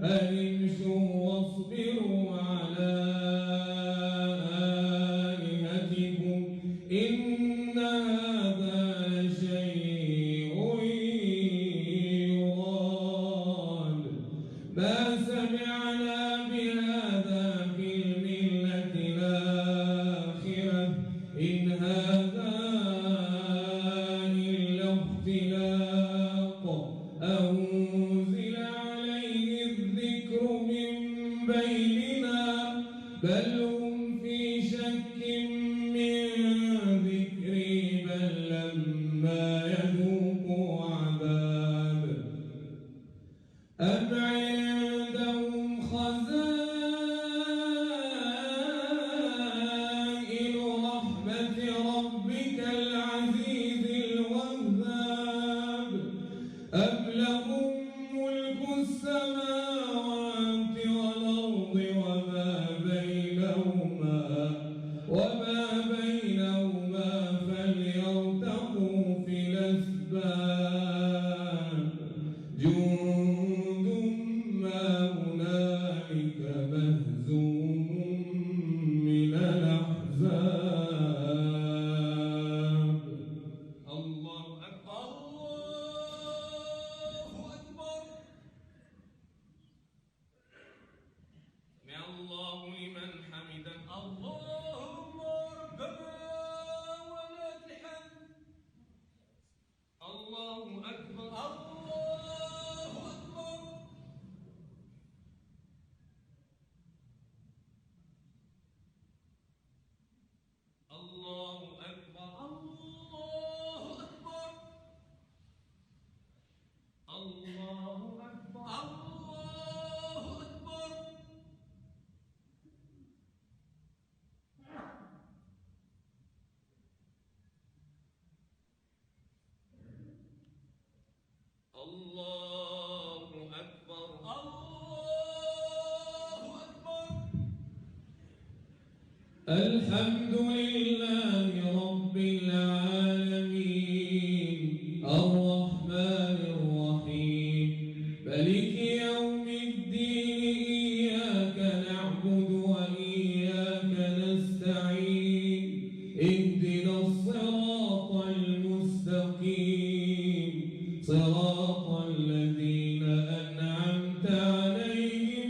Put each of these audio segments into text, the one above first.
أن امشوا واصبروا على آلهتكم إن هذا لشيء يراد ما سمعنا بهذا في الملة الآخرة إن هذا إلا اختلاق أنزل عليه الذكر من بيننا بل هم في شك من ذكري بل لما يذوقوا عذاب أم عندهم خزائن رحمة ربك العزيز الوهاب أم لهم ملك السماوات والأرض وما بينهما فليرتقوا في الأسباب جند ما هنالك مهزوم من الأحزاب الله أكبر الله أكبر سمع الله لمن حمده اللهم ربنا ولك الحمد الله أكبر الله أكبر الله أكبر الله أكبر الله أكبر الله أكبر الله أكبر الله أكبر الحمد لله رب العالمين الرحمن الرحيم مالك يوم الدين إياك نعبد وإياك نستعين اهدنا الصراط المستقيم صراط الذين أنعمت عليهم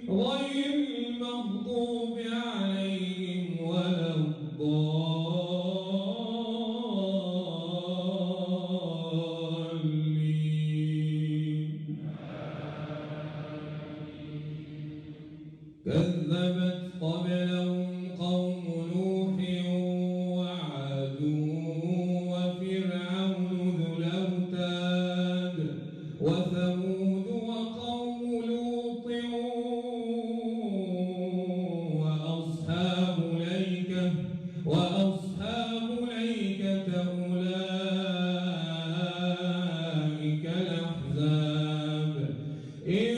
غير المغضوب عليهم ولا الضالين كذبت قبلهم قوم نوح وعاد وفرعون ذو الأوتاد وثمود وقوم لوط وأصحاب الأيكة أولئك الأحزاب إن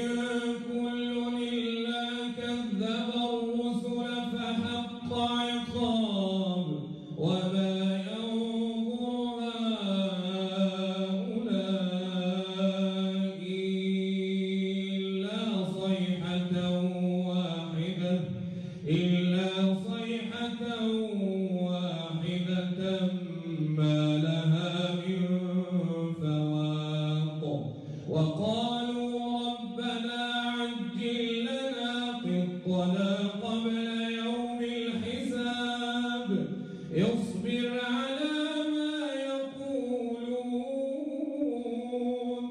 كل إلا كذب الرسل فحق عقاب وما ينظر هؤلاء إلا صيحة واحدة ما لها من فواق وقالوا ربنا عجل لنا قطنا قبل يوم الحساب اصبر على ما يقولون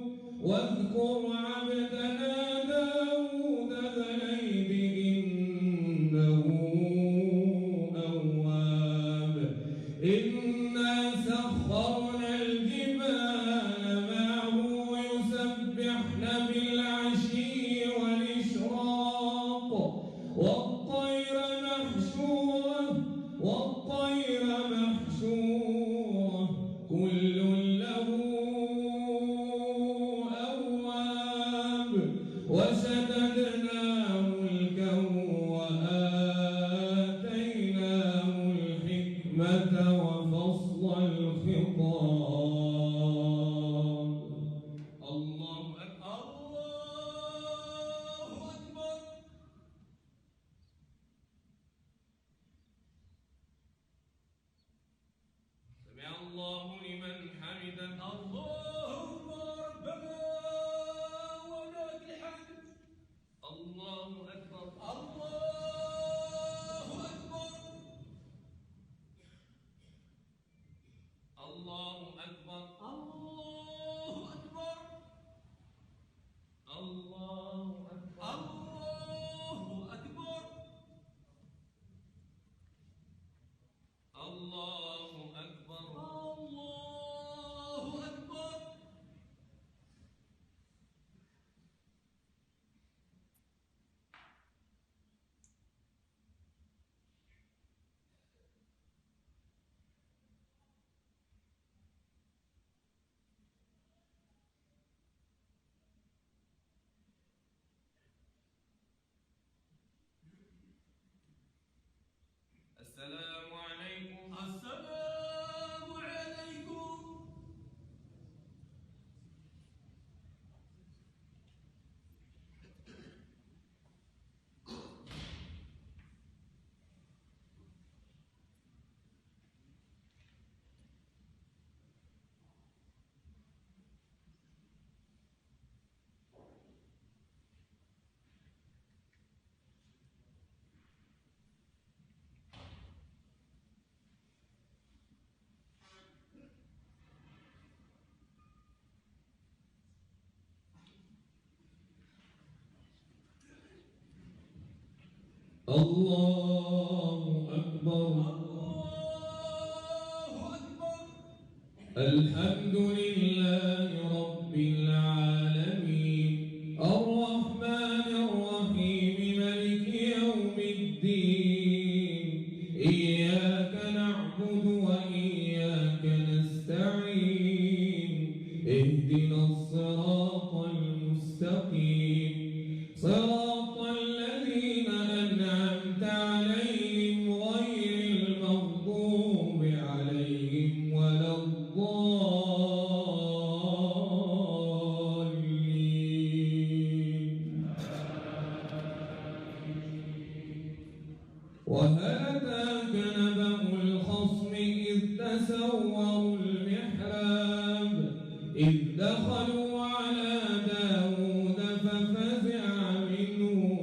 واذكر عبدنا داود ذا الأيد إنه أواب إنا سخرنا الجبال معه يسبحن بالعشي والإشراق والطير محشورة كل له أواب وشددنا ملكه وآتيناه الحكمة وفصل الخطاب الله أكبر الله الله أكبر. الحمد لله رب العالمين الرحمن الرحيم مالك يوم الدين إياك نعبد وإياك نستعين اهدنا الصراط المستقيم صراط الذين أنعمت عليهم غير المغضوب عليهم ولا الضالين. وهل أتاك نبأ الخصم إذ تسوروا المحراب إذ دخلوا على داود ففزع منهم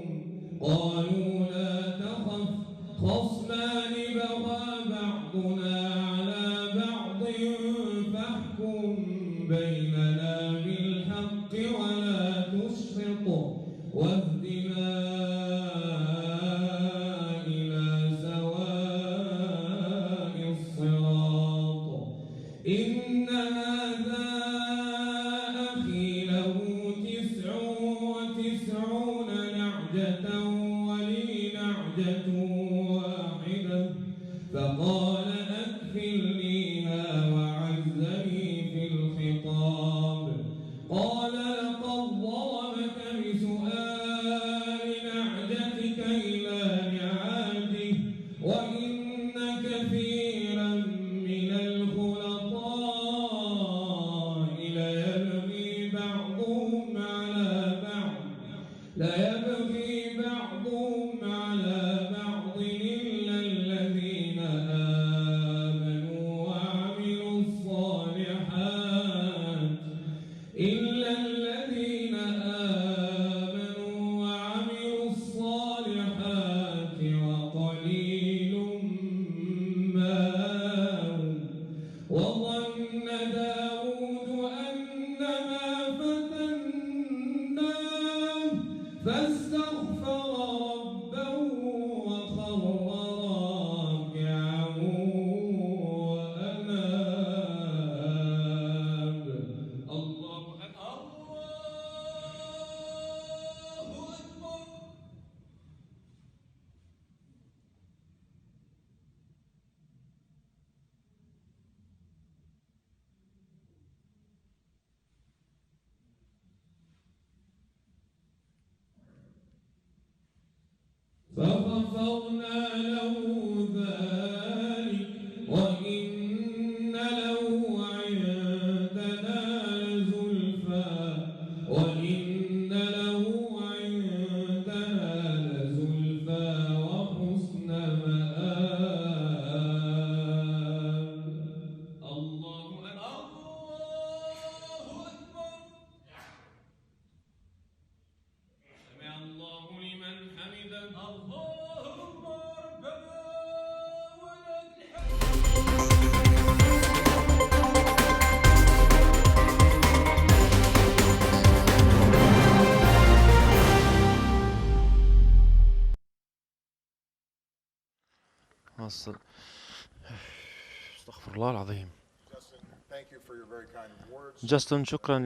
قالوا لا تخف خصمان بغى بعضنا على بعض فاحكم بيننا بالحق ولا تشطط واهدنا إلى سواء الصراط إن هذا أخي له 99 نعجة ولي نعجة واحدة فقال أكفلنيها وعزني في الخطاب قال لقد ظلمك بسؤال نعجتك إلى نعاجه وإن كثيرا من الخلطاء ليبغي بعضهم على بعض إلا الذين آمنوا وعملوا الصالحات وقليل ما هم وظن داود أنما فتناه فاستغفر ربه وخر راكعا وأناب. الله أكبر. فغفرنا له ذلك وإن له عندنا لزلفى وحسن مآب. الله أكبر. سمع الله لمن حمده. اللهم ربنا ولك الحمد. استغفر الله العظيم. جاستن، شكرا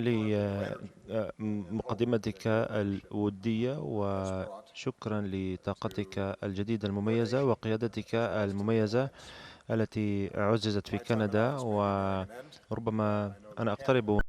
لمقدمتك الودية وشكرا لطاقتك الجديدة المميزة وقيادتك المميزة التي عززت في كندا. وربما أنا أقترب